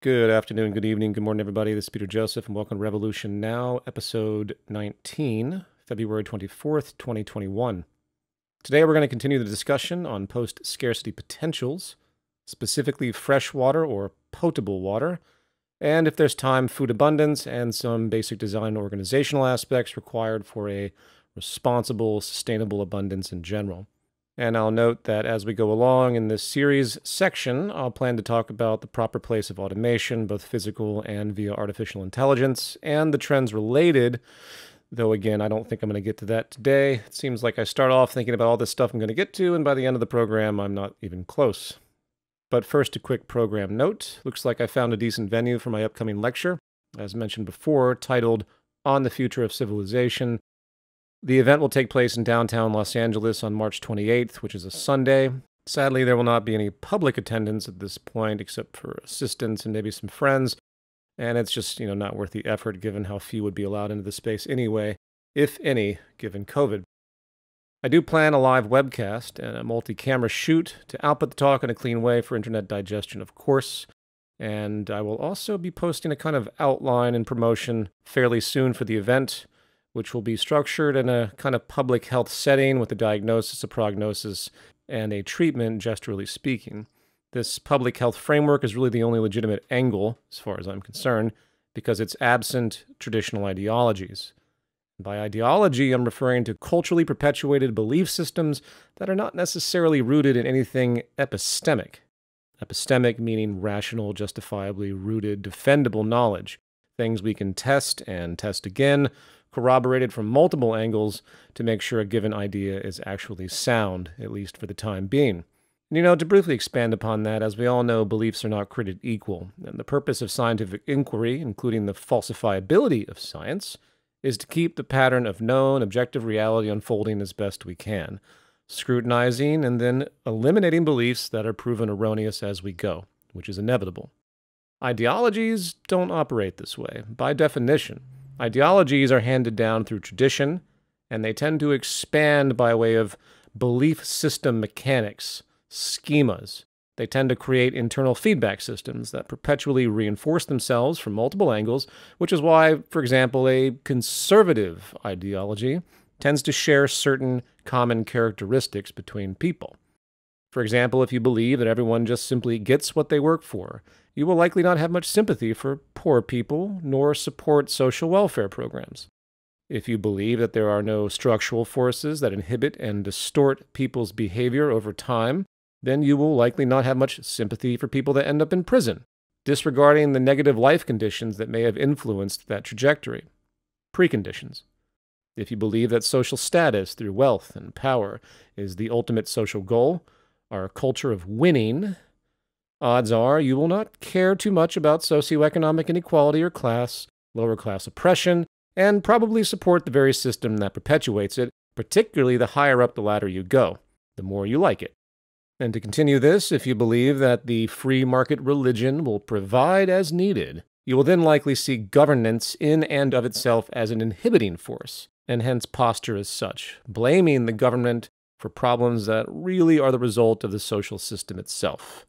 Good afternoon, good evening, good morning, everybody. This is Peter Joseph, and welcome to Revolution Now, episode 19, February 24th, 2021. Today, we're going to continue the discussion on post-scarcity potentials, specifically freshwater or potable water, and if there's time, food abundance, and some basic design and organizational aspects required for a responsible, sustainable abundance in general. And I'll note that as we go along in this series section, I'll plan to talk about the proper place of automation, both physical and via artificial intelligence, and the trends related, though again, I don't think I'm going to get to that today. It seems like I start off thinking about all this stuff I'm going to get to, and by the end of the program, I'm not even close. But first, a quick program note. Looks like I found a decent venue for my upcoming lecture, as mentioned before, titled On the Future of Civilization. The event will take place in downtown Los Angeles on March 28th, which is a Sunday. Sadly, there will not be any public attendance at this point, except for assistants and maybe some friends. And it's just, not worth the effort given how few would be allowed into the space anyway, if any, given COVID. I do plan a live webcast and a multi-camera shoot to output the talk in a clean way for internet digestion, of course. And I will also be posting a kind of outline and promotion fairly soon for the event, which will be structured in a kind of public health setting with a diagnosis, a prognosis, and a treatment, gesturally speaking. This public health framework is really the only legitimate angle, as far as I'm concerned, because it's absent traditional ideologies. By ideology, I'm referring to culturally perpetuated belief systems that are not necessarily rooted in anything epistemic. Epistemic meaning rational, justifiably rooted, defendable knowledge, things we can test and test again, corroborated from multiple angles to make sure a given idea is actually sound, at least for the time being. And to briefly expand upon that, as we all know, beliefs are not created equal, and the purpose of scientific inquiry, including the falsifiability of science, is to keep the pattern of known, objective reality unfolding as best we can, scrutinizing and then eliminating beliefs that are proven erroneous as we go, which is inevitable. Ideologies don't operate this way, by definition. Ideologies are handed down through tradition, and they tend to expand by way of belief system mechanics, schemas. They tend to create internal feedback systems that perpetually reinforce themselves from multiple angles, which is why, for example, a conservative ideology tends to share certain common characteristics between people. For example, if you believe that everyone just simply gets what they work for, you will likely not have much sympathy for poor people, nor support social welfare programs. If you believe that there are no structural forces that inhibit and distort people's behavior over time, then you will likely not have much sympathy for people that end up in prison, disregarding the negative life conditions that may have influenced that trajectory. Preconditions. If you believe that social status through wealth and power is the ultimate social goal, our culture of winning, odds are you will not care too much about socioeconomic inequality or class, lower class oppression, and probably support the very system that perpetuates it, particularly the higher up the ladder you go, the more you like it. And to continue this, if you believe that the free market religion will provide as needed, you will then likely see governance in and of itself as an inhibiting force, and hence posture as such, blaming the government for problems that really are the result of the social system itself.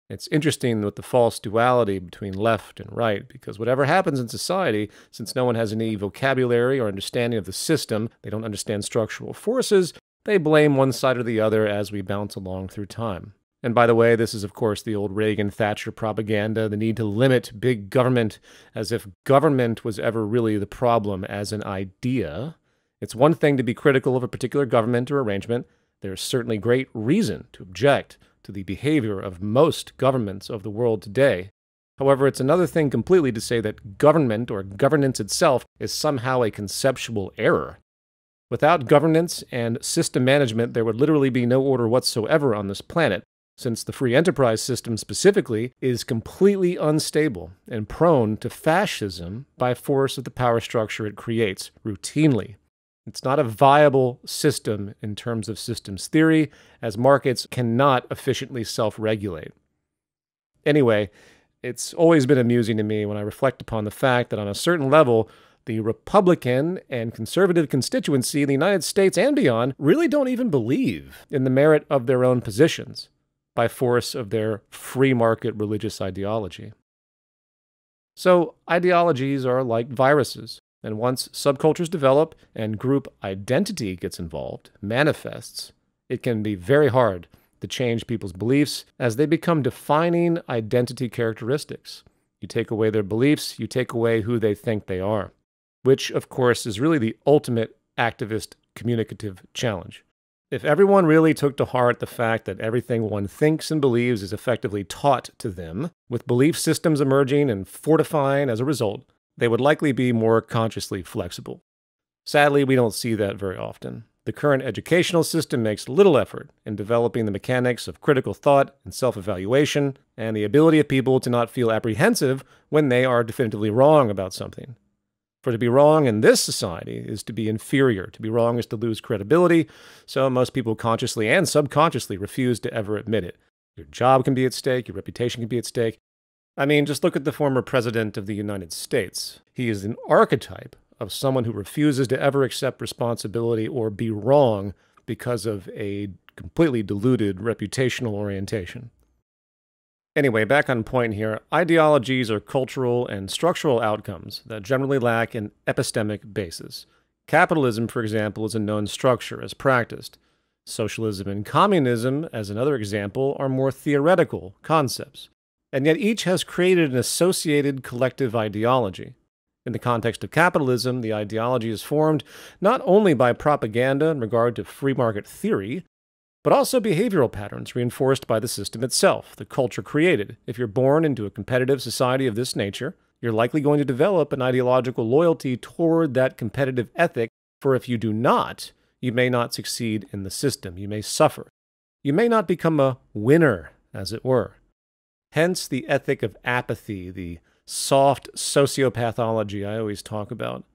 It's interesting with the false duality between left and right, because whatever happens in society, since no one has any vocabulary or understanding of the system, they don't understand structural forces, they blame one side or the other as we bounce along through time. And by the way, this is of course the old Reagan-Thatcher propaganda, the need to limit big government, as if government was ever really the problem as an idea. It's one thing to be critical of a particular government or arrangement. There is certainly great reason to object to the behavior of most governments of the world today. However, it's another thing completely to say that government or governance itself is somehow a conceptual error. Without governance and system management, there would literally be no order whatsoever on this planet, since the free enterprise system specifically is completely unstable and prone to fascism by force of the power structure it creates routinely. It's not a viable system in terms of systems theory, as markets cannot efficiently self-regulate. Anyway, it's always been amusing to me when I reflect upon the fact that on a certain level, the Republican and conservative constituency in the United States and beyond really don't even believe in the merit of their own positions by force of their free market religious ideology. So, ideologies are like viruses, and once subcultures develop and group identity gets involved, manifests, it can be very hard to change people's beliefs as they become defining identity characteristics. You take away their beliefs, you take away who they think they are, which, of course, is really the ultimate activist communicative challenge. If everyone really took to heart the fact that everything one thinks and believes is effectively taught to them, with belief systems emerging and fortifying as a result, they would likely be more consciously flexible. Sadly, we don't see that very often. The current educational system makes little effort in developing the mechanics of critical thought and self-evaluation, and the ability of people to not feel apprehensive when they are definitively wrong about something. For to be wrong in this society is to be inferior. To be wrong is to lose credibility, so most people consciously and subconsciously refuse to ever admit it. Your job can be at stake, your reputation can be at stake. I mean, just look at the former president of the United States. He is an archetype of someone who refuses to ever accept responsibility or be wrong because of a completely diluted reputational orientation. Anyway, back on point here, ideologies are cultural and structural outcomes that generally lack an epistemic basis. Capitalism, for example, is a known structure as practiced. Socialism and communism, as another example, are more theoretical concepts. And yet each has created an associated collective ideology. In the context of capitalism, the ideology is formed not only by propaganda in regard to free market theory, but also behavioral patterns reinforced by the system itself, the culture created. If you're born into a competitive society of this nature, you're likely going to develop an ideological loyalty toward that competitive ethic, for if you do not, you may not succeed in the system. You may suffer. You may not become a winner, as it were. Hence the ethic of apathy, the soft sociopathology I always talk about.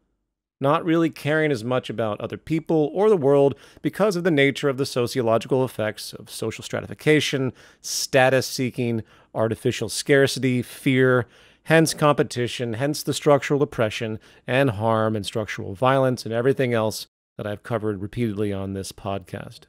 Not really caring as much about other people or the world because of the nature of the sociological effects of social stratification, status seeking, artificial scarcity, fear, hence competition, hence the structural oppression and harm and structural violence and everything else that I've covered repeatedly on this podcast.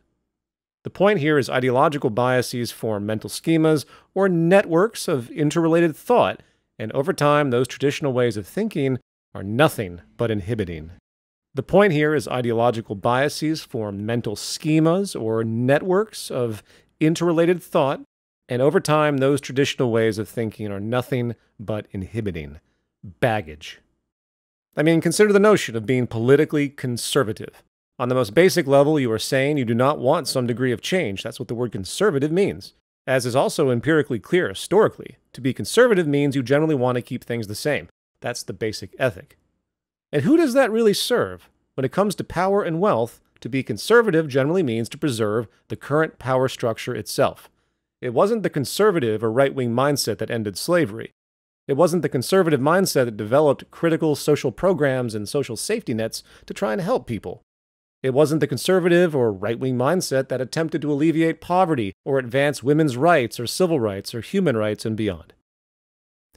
The point here is ideological biases form mental schemas or networks of interrelated thought, and over time those traditional ways of thinking are nothing but inhibiting. The point here is ideological biases form mental schemas or networks of interrelated thought, and over time those traditional ways of thinking are nothing but inhibiting. Baggage. I mean, consider the notion of being politically conservative. On the most basic level, you are saying you do not want some degree of change. That's what the word conservative means. As is also empirically clear historically, to be conservative means you generally want to keep things the same. That's the basic ethic. And who does that really serve? When it comes to power and wealth, to be conservative generally means to preserve the current power structure itself. It wasn't the conservative or right-wing mindset that ended slavery. It wasn't the conservative mindset that developed critical social programs and social safety nets to try and help people. It wasn't the conservative or right-wing mindset that attempted to alleviate poverty or advance women's rights or civil rights or human rights and beyond.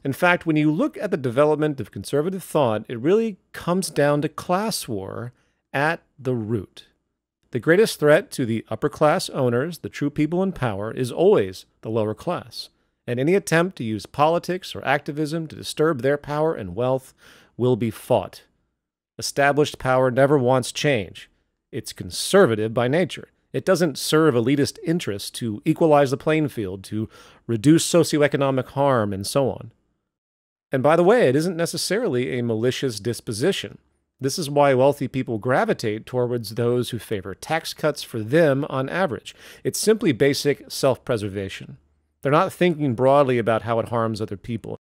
In fact, when you look at the development of conservative thought, it really comes down to class war at the root. The greatest threat to the upper class owners, the true people in power, is always the lower class. And any attempt to use politics or activism to disturb their power and wealth will be fought. Established power never wants change. It's conservative by nature. It doesn't serve elitist interests to equalize the playing field, to reduce socioeconomic harm, and so on. And by the way, it isn't necessarily a malicious disposition. This is why wealthy people gravitate towards those who favor tax cuts for them on average. It's simply basic self-preservation. They're not thinking broadly about how it harms other people.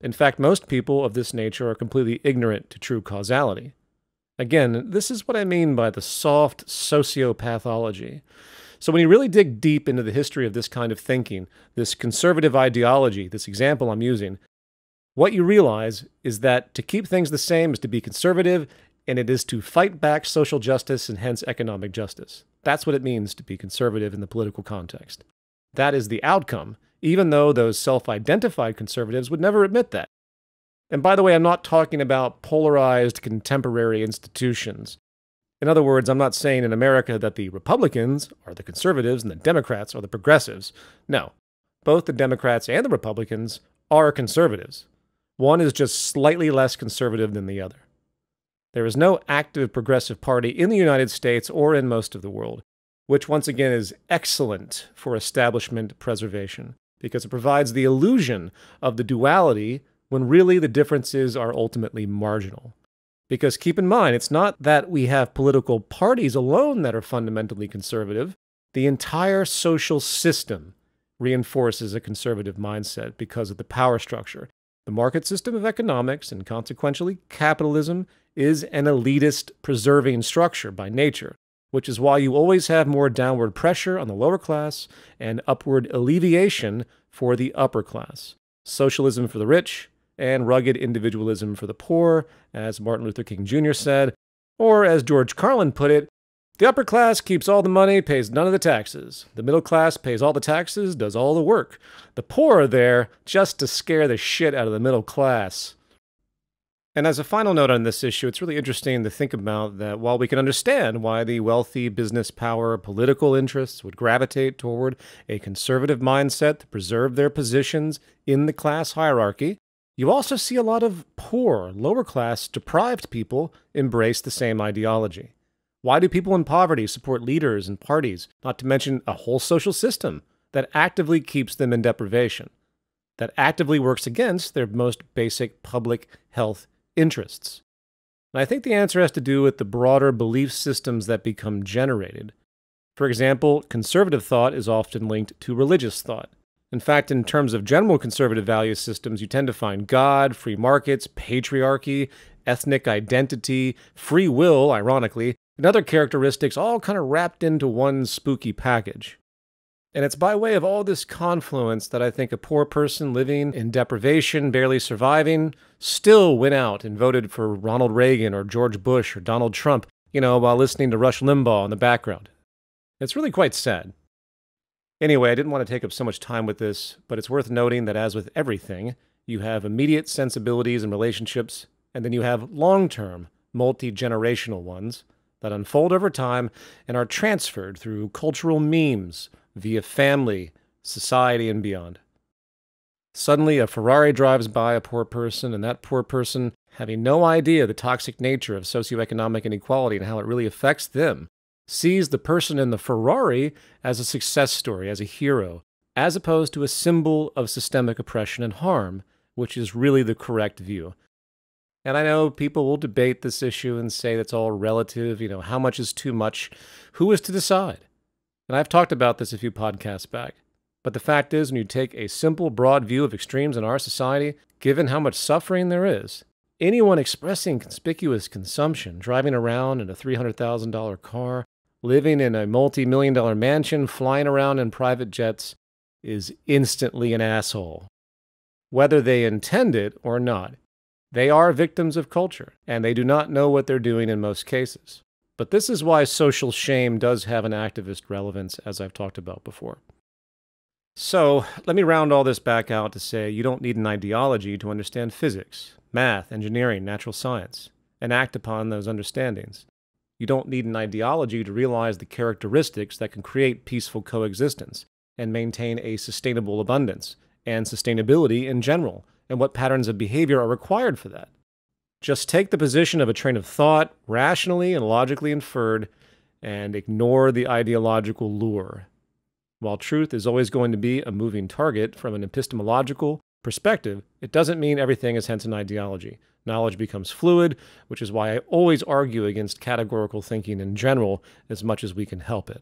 In fact, most people of this nature are completely ignorant to true causality. Again, this is what I mean by the soft sociopathology. So when you really dig deep into the history of this kind of thinking, this conservative ideology, this example I'm using, what you realize is that to keep things the same is to be conservative, and it is to fight back social justice and hence economic justice. That's what it means to be conservative in the political context. That is the outcome, even though those self-identified conservatives would never admit that. And by the way, I'm not talking about polarized contemporary institutions. In other words, I'm not saying in America that the Republicans are the conservatives and the Democrats are the progressives. No, both the Democrats and the Republicans are conservatives. One is just slightly less conservative than the other. There is no active progressive party in the United States or in most of the world, which once again is excellent for establishment preservation, because it provides the illusion of the duality when really the differences are ultimately marginal. Because keep in mind, it's not that we have political parties alone that are fundamentally conservative. The entire social system reinforces a conservative mindset because of the power structure. The market system of economics, and consequentially capitalism, is an elitist preserving structure by nature, which is why you always have more downward pressure on the lower class and upward alleviation for the upper class. Socialism for the rich and rugged individualism for the poor, as Martin Luther King Jr. said, or as George Carlin put it, the upper class keeps all the money, pays none of the taxes. The middle class pays all the taxes, does all the work. The poor are there just to scare the shit out of the middle class. And as a final note on this issue, it's really interesting to think about that while we can understand why the wealthy business power political interests would gravitate toward a conservative mindset to preserve their positions in the class hierarchy, you also see a lot of poor, lower class, deprived people embrace the same ideology. Why do people in poverty support leaders and parties, not to mention a whole social system that actively keeps them in deprivation, that actively works against their most basic public health interests? And I think the answer has to do with the broader belief systems that become generated. For example, conservative thought is often linked to religious thought. In fact, in terms of general conservative value systems, you tend to find God, free markets, patriarchy, ethnic identity, free will, ironically, and other characteristics all kind of wrapped into one spooky package. And it's by way of all this confluence that I think a poor person living in deprivation, barely surviving, still went out and voted for Ronald Reagan or George Bush or Donald Trump, while listening to Rush Limbaugh in the background. It's really quite sad. Anyway, I didn't want to take up so much time with this, but it's worth noting that as with everything, you have immediate sensibilities and relationships, and then you have long-term, multi-generational ones that unfold over time and are transferred through cultural memes, via family, society, and beyond. Suddenly, a Ferrari drives by a poor person, and that poor person, having no idea the toxic nature of socioeconomic inequality and how it really affects them, sees the person in the Ferrari as a success story, as a hero, as opposed to a symbol of systemic oppression and harm, which is really the correct view. And I know people will debate this issue and say that's all relative, how much is too much, who is to decide? And I've talked about this a few podcasts back. But the fact is, when you take a simple, broad view of extremes in our society, given how much suffering there is, anyone expressing conspicuous consumption, driving around in a $300,000 car, living in a multi-million-dollar mansion, flying around in private jets, is instantly an asshole. Whether they intend it or not, they are victims of culture, and they do not know what they're doing in most cases. But this is why social shame does have an activist relevance, as I've talked about before. So, let me round all this back out to say you don't need an ideology to understand physics, math, engineering, natural science, and act upon those understandings. You don't need an ideology to realize the characteristics that can create peaceful coexistence and maintain a sustainable abundance and sustainability in general, and what patterns of behavior are required for that. Just take the position of a train of thought, rationally and logically inferred, and ignore the ideological lure. While truth is always going to be a moving target from an epistemological perspective, it doesn't mean everything is hence an ideology. Knowledge becomes fluid, which is why I always argue against categorical thinking in general as much as we can help it.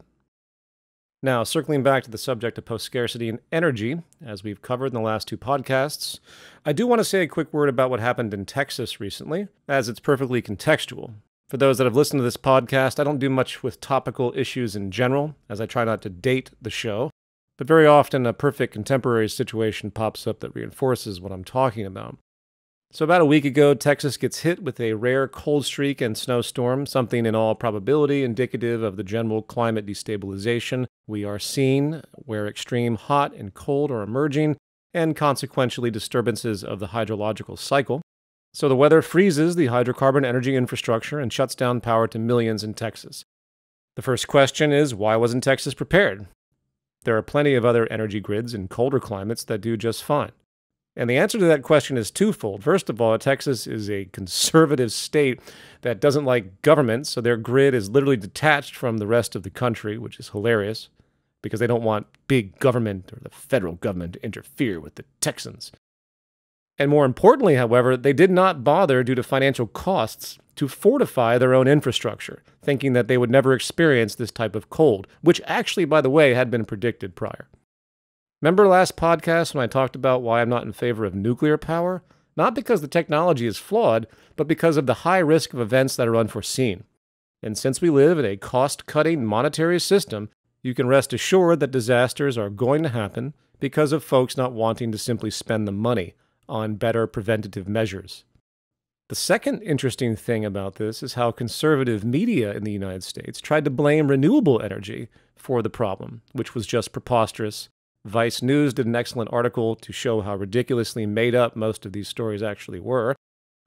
Now, circling back to the subject of post-scarcity and energy, as we've covered in the last two podcasts, I do want to say a quick word about what happened in Texas recently, as it's perfectly contextual. For those that have listened to this podcast, I don't do much with topical issues in general, as I try not to date the show, but very often a perfect contemporary situation pops up that reinforces what I'm talking about. So about a week ago, Texas gets hit with a rare cold streak and snowstorm, something in all probability indicative of the general climate destabilization we are seeing, where extreme hot and cold are emerging, and consequentially disturbances of the hydrological cycle. So the weather freezes the hydrocarbon energy infrastructure and shuts down power to millions in Texas. The first question is, why wasn't Texas prepared? There are plenty of other energy grids in colder climates that do just fine. And the answer to that question is twofold. First of all, Texas is a conservative state that doesn't like government, so their grid is literally detached from the rest of the country, which is hilarious because they don't want big government or the federal government to interfere with the Texans. And more importantly, however, they did not bother due to financial costs to fortify their own infrastructure, thinking that they would never experience this type of cold, which actually, by the way, had been predicted prior. Remember last podcast when I talked about why I'm not in favor of nuclear power? Not because the technology is flawed, but because of the high risk of events that are unforeseen. And since we live in a cost-cutting monetary system, you can rest assured that disasters are going to happen because of folks not wanting to simply spend the money on better preventative measures. The second interesting thing about this is how conservative media in the United States tried to blame renewable energy for the problem, which was just preposterous. Vice News did an excellent article to show how ridiculously made up most of these stories actually were.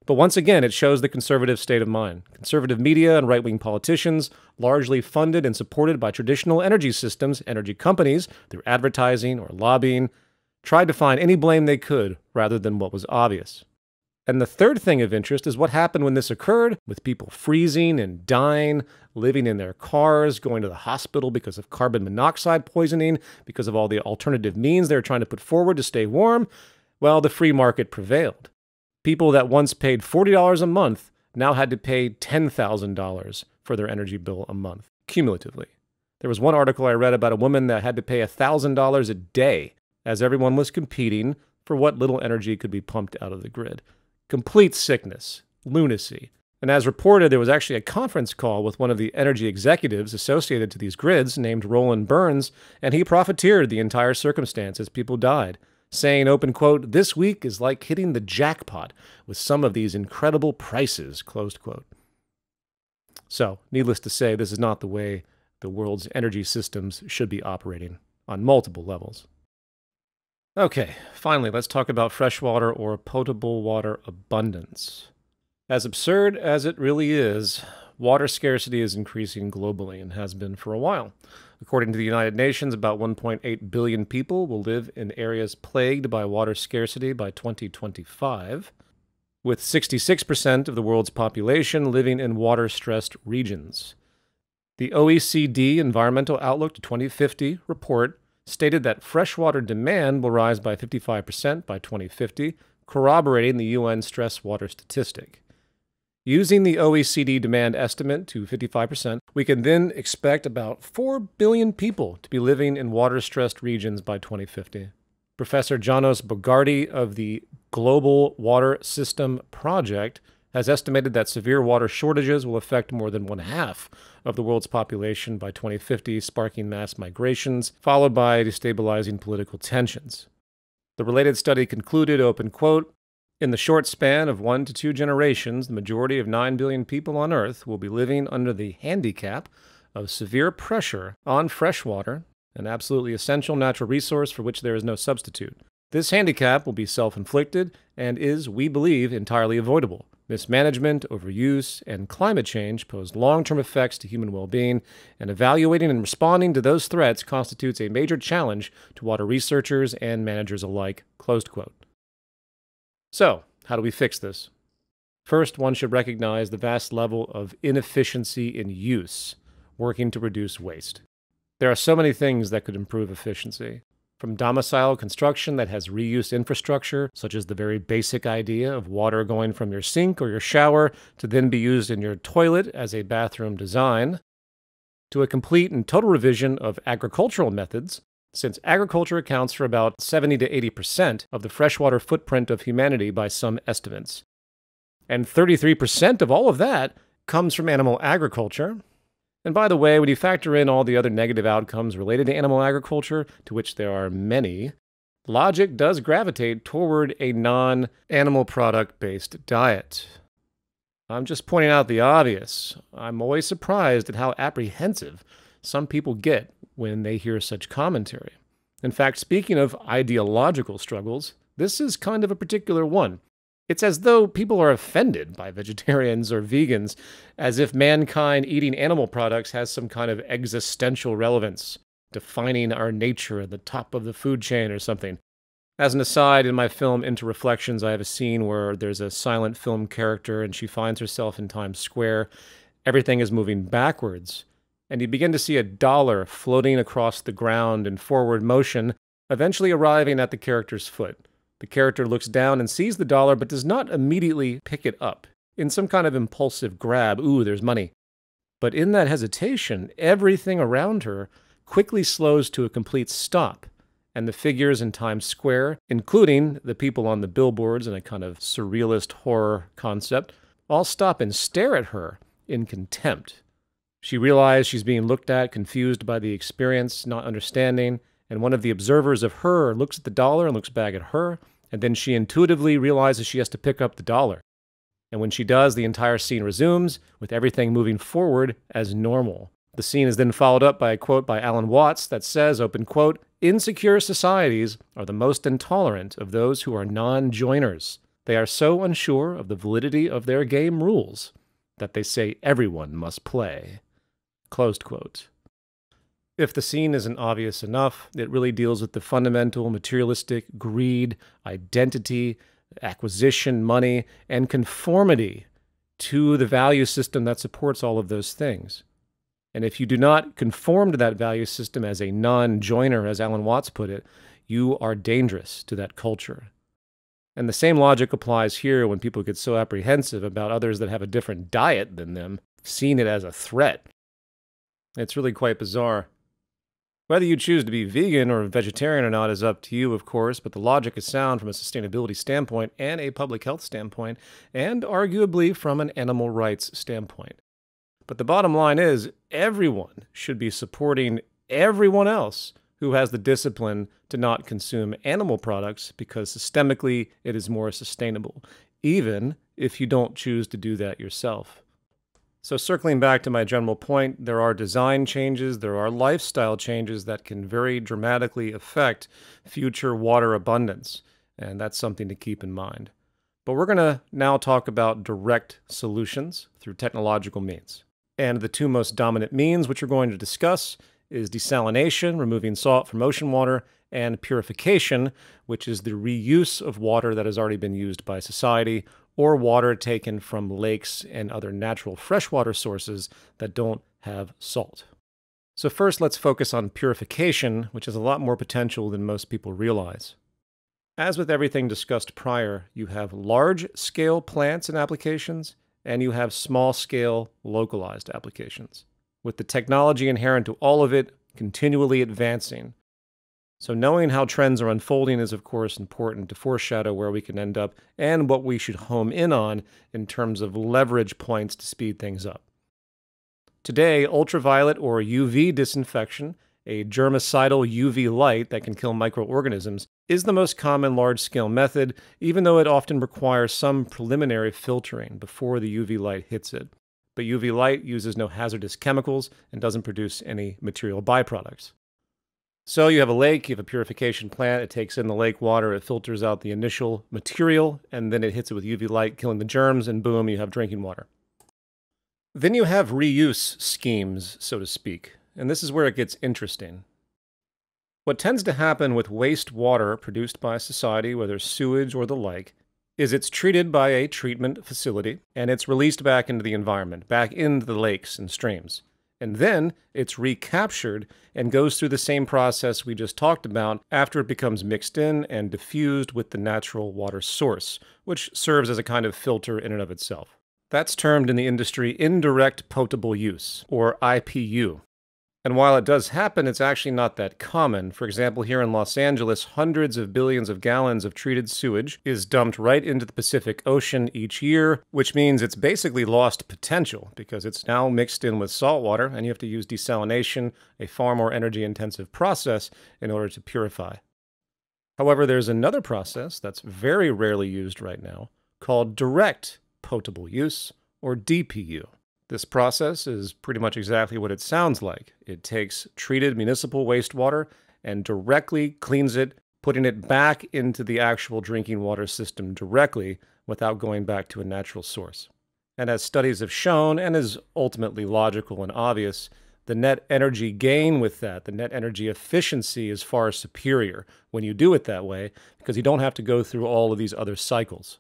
But once again, it shows the conservative state of mind. Conservative media and right-wing politicians, largely funded and supported by traditional energy systems, energy companies, through advertising or lobbying, tried to find any blame they could rather than what was obvious. And the third thing of interest is what happened when this occurred, with people freezing and dying, living in their cars, going to the hospital because of carbon monoxide poisoning, because of all the alternative means they were trying to put forward to stay warm. Well, the free market prevailed. People that once paid $40 a month now had to pay $10,000 for their energy bill a month, cumulatively. There was one article I read about a woman that had to pay $1,000 a day as everyone was competing for what little energy could be pumped out of the grid. Complete sickness, lunacy. And as reported, there was actually a conference call with one of the energy executives associated to these grids named Roland Burns, and he profiteered the entire circumstance as people died, saying, open quote, "This week is like hitting the jackpot with some of these incredible prices," closed quote. So, needless to say, this is not the way the world's energy systems should be operating on multiple levels. Okay, finally, let's talk about freshwater or potable water abundance. As absurd as it really is, water scarcity is increasing globally and has been for a while. According to the United Nations, about 1.8 billion people will live in areas plagued by water scarcity by 2025, with 66% of the world's population living in water-stressed regions. The OECD Environmental Outlook to 2050 report stated that freshwater demand will rise by 55% by 2050, corroborating the UN stress water statistic. Using the OECD demand estimate to 55%, we can then expect about 4 billion people to be living in water-stressed regions by 2050. Professor Janos Bogardi of the Global Water System Project has estimated that severe water shortages will affect more than 1/2 of the world's population by 2050, sparking mass migrations, followed by destabilizing political tensions. The related study concluded, open quote, "In the short span of 1 to 2 generations, the majority of 9 billion people on Earth will be living under the handicap of severe pressure on freshwater, an absolutely essential natural resource for which there is no substitute. This handicap will be self-inflicted and is, we believe, entirely avoidable. Mismanagement, overuse, and climate change pose long-term effects to human well-being, and evaluating and responding to those threats constitutes a major challenge to water researchers and managers alike," closed quote. So, how do we fix this? First, one should recognize the vast level of inefficiency in use, working to reduce waste. There are so many things that could improve efficiency. From domicile construction that has reuse infrastructure, such as the very basic idea of water going from your sink or your shower to then be used in your toilet as a bathroom design, to a complete and total revision of agricultural methods, since agriculture accounts for about 70 to 80% of the freshwater footprint of humanity by some estimates. And 33% of all of that comes from animal agriculture. And by the way, when you factor in all the other negative outcomes related to animal agriculture, to which there are many, logic does gravitate toward a non-animal product-based diet. I'm just pointing out the obvious. I'm always surprised at how apprehensive some people get when they hear such commentary. In fact, speaking of ideological struggles, this is kind of a particular one. It's as though people are offended by vegetarians or vegans, as if mankind eating animal products has some kind of existential relevance, defining our nature at the top of the food chain or something. As an aside, in my film Into Reflections, I have a scene where there's a silent film character and she finds herself in Times Square. Everything is moving backwards, and you begin to see a dollar floating across the ground in forward motion, eventually arriving at the character's foot. The character looks down and sees the dollar, but does not immediately pick it up. In some kind of impulsive grab, ooh, there's money. But in that hesitation, everything around her quickly slows to a complete stop, and the figures in Times Square, including the people on the billboards in a kind of surrealist horror concept, all stop and stare at her in contempt. She realizes she's being looked at, confused by the experience, not understanding, and one of the observers of her looks at the dollar and looks back at her, and then she intuitively realizes she has to pick up the dollar. And when she does, the entire scene resumes, with everything moving forward as normal. The scene is then followed up by a quote by Alan Watts that says, open quote, "Insecure societies are the most intolerant of those who are non-joiners. They are so unsure of the validity of their game rules that they say everyone must play." Closed quote. If the scene isn't obvious enough, it really deals with the fundamental materialistic greed, identity, acquisition, money, and conformity to the value system that supports all of those things. And if you do not conform to that value system as a non-joiner, as Alan Watts put it, you are dangerous to that culture. And the same logic applies here when people get so apprehensive about others that have a different diet than them, seeing it as a threat. It's really quite bizarre. Whether you choose to be vegan or vegetarian or not is up to you, of course, but the logic is sound from a sustainability standpoint and a public health standpoint, and arguably from an animal rights standpoint. But the bottom line is, everyone should be supporting everyone else who has the discipline to not consume animal products because systemically it is more sustainable, even if you don't choose to do that yourself. So circling back to my general point, there are design changes, there are lifestyle changes that can very dramatically affect future water abundance, and that's something to keep in mind. But we're going to now talk about direct solutions through technological means. And the two most dominant means which we're going to discuss is desalination, removing salt from ocean water, and purification, which is the reuse of water that has already been used by society, or water taken from lakes and other natural freshwater sources that don't have salt. So first, let's focus on purification, which has a lot more potential than most people realize. As with everything discussed prior, you have large-scale plants and applications, and you have small-scale, localized applications, with the technology inherent to all of it continually advancing. So knowing how trends are unfolding is, of course, important to foreshadow where we can end up and what we should home in on in terms of leverage points to speed things up. Today, ultraviolet or UV disinfection, a germicidal UV light that can kill microorganisms, is the most common large-scale method, even though it often requires some preliminary filtering before the UV light hits it. But UV light uses no hazardous chemicals and doesn't produce any material byproducts. So you have a lake, you have a purification plant, it takes in the lake water, it filters out the initial material, and then it hits it with UV light, killing the germs, and boom, you have drinking water. Then you have reuse schemes, so to speak, and this is where it gets interesting. What tends to happen with wastewater produced by society, whether sewage or the like, is it's treated by a treatment facility, and it's released back into the environment, back into the lakes and streams. And then it's recaptured and goes through the same process we just talked about after it becomes mixed in and diffused with the natural water source, which serves as a kind of filter in and of itself. That's termed in the industry indirect potable use, or IPU. And while it does happen, it's actually not that common. For example, here in Los Angeles, hundreds of billions of gallons of treated sewage is dumped right into the Pacific Ocean each year, which means it's basically lost potential because it's now mixed in with salt water, and you have to use desalination, a far more energy-intensive process, in order to purify. However, there's another process that's very rarely used right now called direct potable use, or DPU. This process is pretty much exactly what it sounds like. It takes treated municipal wastewater and directly cleans it, putting it back into the actual drinking water system directly without going back to a natural source. And as studies have shown, and is ultimately logical and obvious, The net energy gain with that, the net energy efficiency is far superior when you do it that way because you don't have to go through all of these other cycles.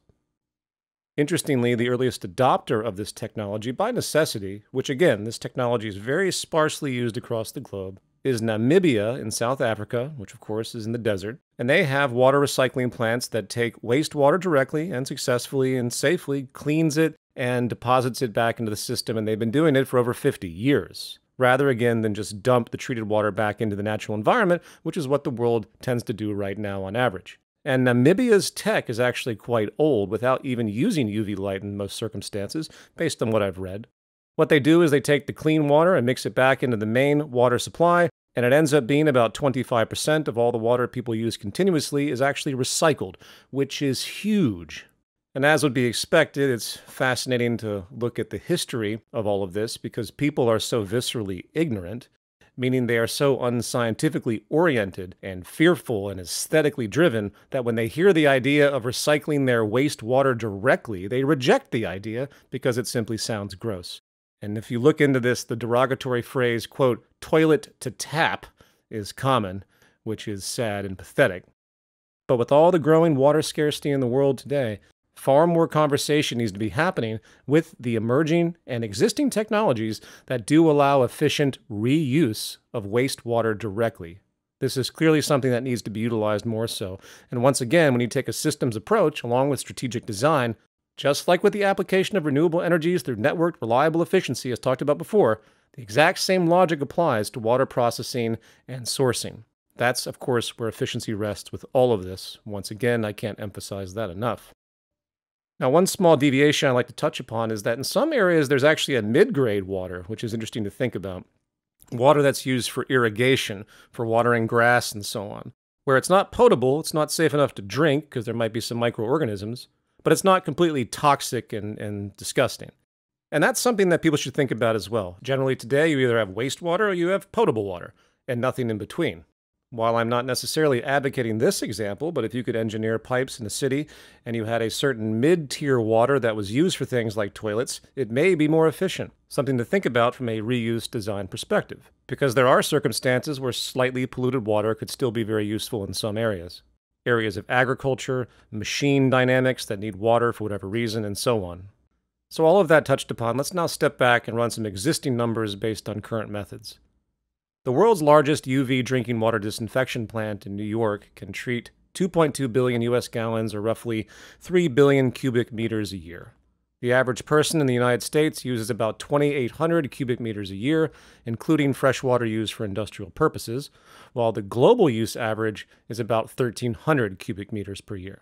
Interestingly, the earliest adopter of this technology by necessity, which again, this technology is very sparsely used across the globe, is Namibia in South Africa, which of course is in the desert. And they have water recycling plants that take wastewater directly and successfully and safely cleans it and deposits it back into the system. And they've been doing it for over 50 years, rather again than just dump the treated water back into the natural environment, which is what the world tends to do right now on average. And Namibia's tech is actually quite old without even using UV light in most circumstances, based on what I've read. What they do is they take the clean water and mix it back into the main water supply, and it ends up being about 25% of all the water people use continuously is actually recycled, which is huge. And as would be expected, it's fascinating to look at the history of all of this because people are so viscerally ignorant, meaning they are so unscientifically oriented and fearful and aesthetically driven that when they hear the idea of recycling their wastewater directly, they reject the idea because it simply sounds gross. And if you look into this, the derogatory phrase, quote, toilet to tap is common, which is sad and pathetic. But with all the growing water scarcity in the world today, far more conversation needs to be happening with the emerging and existing technologies that do allow efficient reuse of wastewater directly. This is clearly something that needs to be utilized more so. And once again, when you take a systems approach along with strategic design, just like with the application of renewable energies through networked, reliable efficiency, as talked about before, the exact same logic applies to water processing and sourcing. That's, of course, where efficiency rests with all of this. Once again, I can't emphasize that enough. Now, one small deviation I'd like to touch upon is that in some areas there's actually a mid-grade water, which is interesting to think about. Water that's used for irrigation, for watering grass and so on. Where it's not potable, it's not safe enough to drink because there might be some microorganisms, but it's not completely toxic and disgusting. And that's something that people should think about as well. Generally today, you either have wastewater or you have potable water, and nothing in between. While I'm not necessarily advocating this example, but if you could engineer pipes in a city and you had a certain mid-tier water that was used for things like toilets, it may be more efficient. Something to think about from a reuse design perspective. Because there are circumstances where slightly polluted water could still be very useful in some areas. Areas of agriculture, machine dynamics that need water for whatever reason, and so on. So all of that touched upon, let's now step back and run some existing numbers based on current methods. The world's largest UV drinking water disinfection plant in New York can treat 2.2 billion US gallons, or roughly 3 billion cubic meters a year. The average person in the United States uses about 2,800 cubic meters a year, including freshwater used for industrial purposes, while the global use average is about 1,300 cubic meters per year.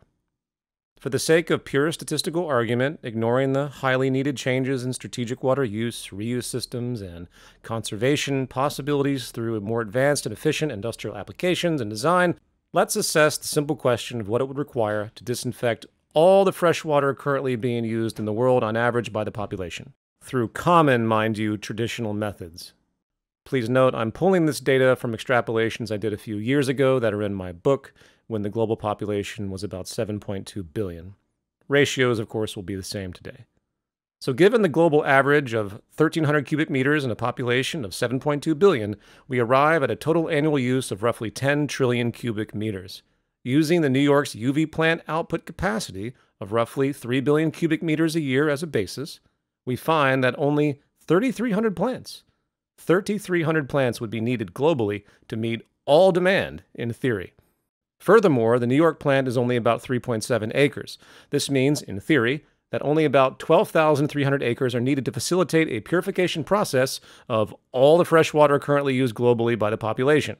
For the sake of pure statistical argument, ignoring the highly needed changes in strategic water use, reuse systems, and conservation possibilities through more advanced and efficient industrial applications and design, let's assess the simple question of what it would require to disinfect all the fresh water currently being used in the world on average by the population, through common, mind you, traditional methods. Please note, I'm pulling this data from extrapolations I did a few years ago that are in my book, when the global population was about 7.2 billion. Ratios, of course, will be the same today. So given the global average of 1,300 cubic meters and a population of 7.2 billion, we arrive at a total annual use of roughly 10 trillion cubic meters. Using the New York's UV plant output capacity of roughly 3 billion cubic meters a year as a basis, we find that only 3,300 plants would be needed globally to meet all demand, in theory. Furthermore, the New York plant is only about 3.7 acres. This means, in theory, that only about 12,300 acres are needed to facilitate a purification process of all the fresh water currently used globally by the population.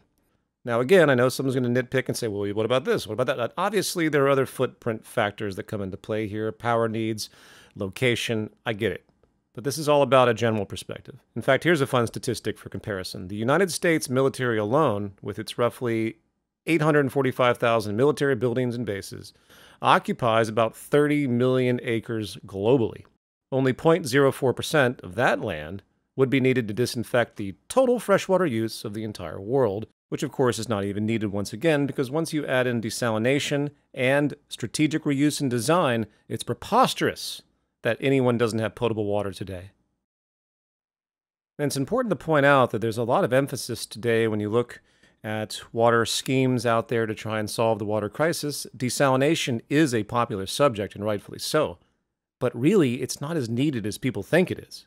Now again, I know someone's going to nitpick and say, well, what about this? What about that? Obviously, there are other footprint factors that come into play here. Power needs, location, I get it. But this is all about a general perspective. In fact, here's a fun statistic for comparison. The United States military alone, with its roughly 845,000 military buildings and bases, occupies about 30 million acres globally. Only 0.04% of that land would be needed to disinfect the total freshwater use of the entire world, which of course is not even needed once again, because once you add in desalination and strategic reuse and design, it's preposterous that anyone doesn't have potable water today. And it's important to point out that there's a lot of emphasis today when you look at water schemes out there to try and solve the water crisis. Desalination is a popular subject, and rightfully so. But really, it's not as needed as people think it is.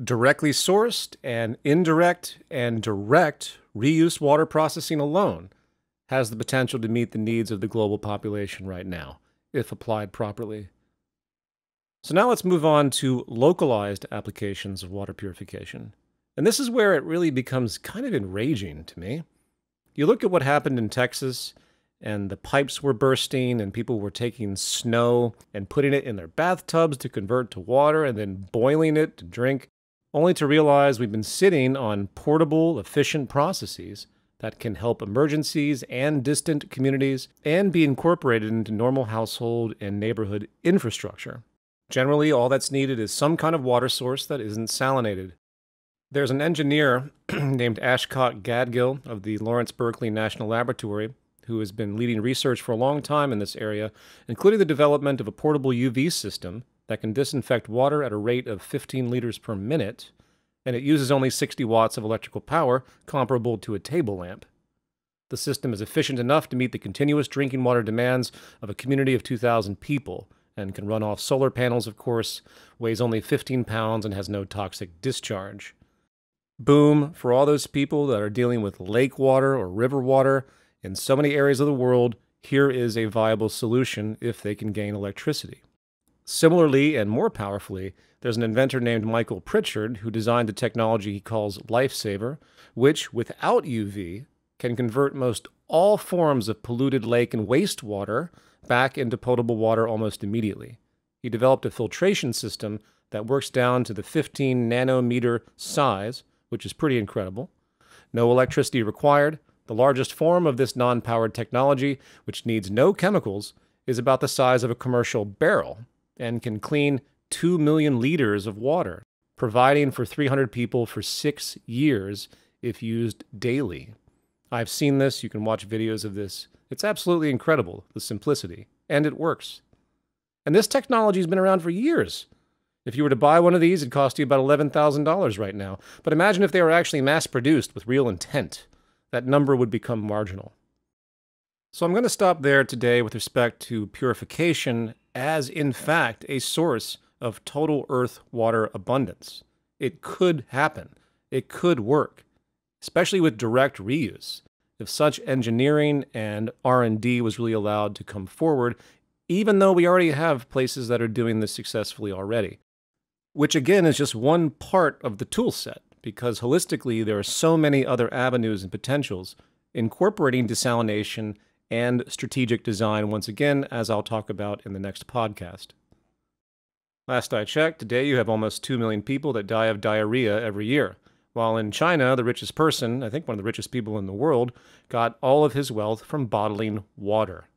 Directly sourced and indirect and direct reuse water processing alone has the potential to meet the needs of the global population right now, if applied properly. So now let's move on to localized applications of water purification. And this is where it really becomes kind of enraging to me. You look at what happened in Texas, and the pipes were bursting, and people were taking snow and putting it in their bathtubs to convert to water, and then boiling it to drink, only to realize we've been sitting on portable, efficient processes that can help emergencies and distant communities and be incorporated into normal household and neighborhood infrastructure. Generally, all that's needed is some kind of water source that isn't salinated. There's an engineer named Ashcott Gadgil of the Lawrence Berkeley National Laboratory who has been leading research for a long time in this area, including the development of a portable UV system that can disinfect water at a rate of 15 liters per minute, and it uses only 60 watts of electrical power, comparable to a table lamp. The system is efficient enough to meet the continuous drinking water demands of a community of 2,000 people, and can run off solar panels, of course, weighs only 15 pounds, and has no toxic discharge. Boom, for all those people that are dealing with lake water or river water in so many areas of the world, here is a viable solution if they can gain electricity. Similarly, and more powerfully, there's an inventor named Michael Pritchard who designed a technology he calls Lifesaver, which, without UV, can convert most all forms of polluted lake and wastewater back into potable water almost immediately. He developed a filtration system that works down to the 15 nanometer size, which is pretty incredible. No electricity required. The largest form of this non-powered technology, which needs no chemicals, is about the size of a commercial barrel and can clean 2 million liters of water, providing for 300 people for 6 years if used daily. I've seen this. You can watch videos of this. It's absolutely incredible, the simplicity, and it works. And this technology has been around for years. If you were to buy one of these, it'd cost you about $11,000 right now. But imagine if they were actually mass-produced with real intent. That number would become marginal. So I'm going to stop there today with respect to purification as, in fact, a source of total Earth water abundance. It could happen. It could work, especially with direct reuse. If such engineering and R&D was really allowed to come forward, even though we already have places that are doing this successfully already. Which again is just one part of the tool set, because holistically there are so many other avenues and potentials incorporating desalination and strategic design once again, as I'll talk about in the next podcast. Last I checked, today you have almost 2 million people that die of diarrhea every year. While in China, the richest person, I think one of the richest people in the world, got all of his wealth from bottling water.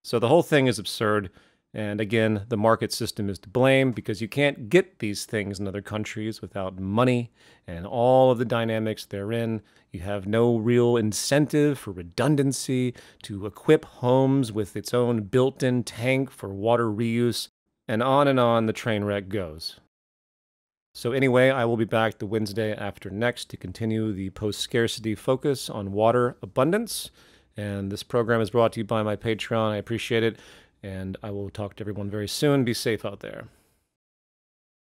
So the whole thing is absurd. And again, the market system is to blame because you can't get these things in other countries without money and all of the dynamics therein. You have no real incentive for redundancy to equip homes with its own built-in tank for water reuse, and on the train wreck goes. So anyway, I will be back the Wednesday after next to continue the post-scarcity focus on water abundance. And this program is brought to you by my Patreon. I appreciate it. And I will talk to everyone very soon. Be safe out there.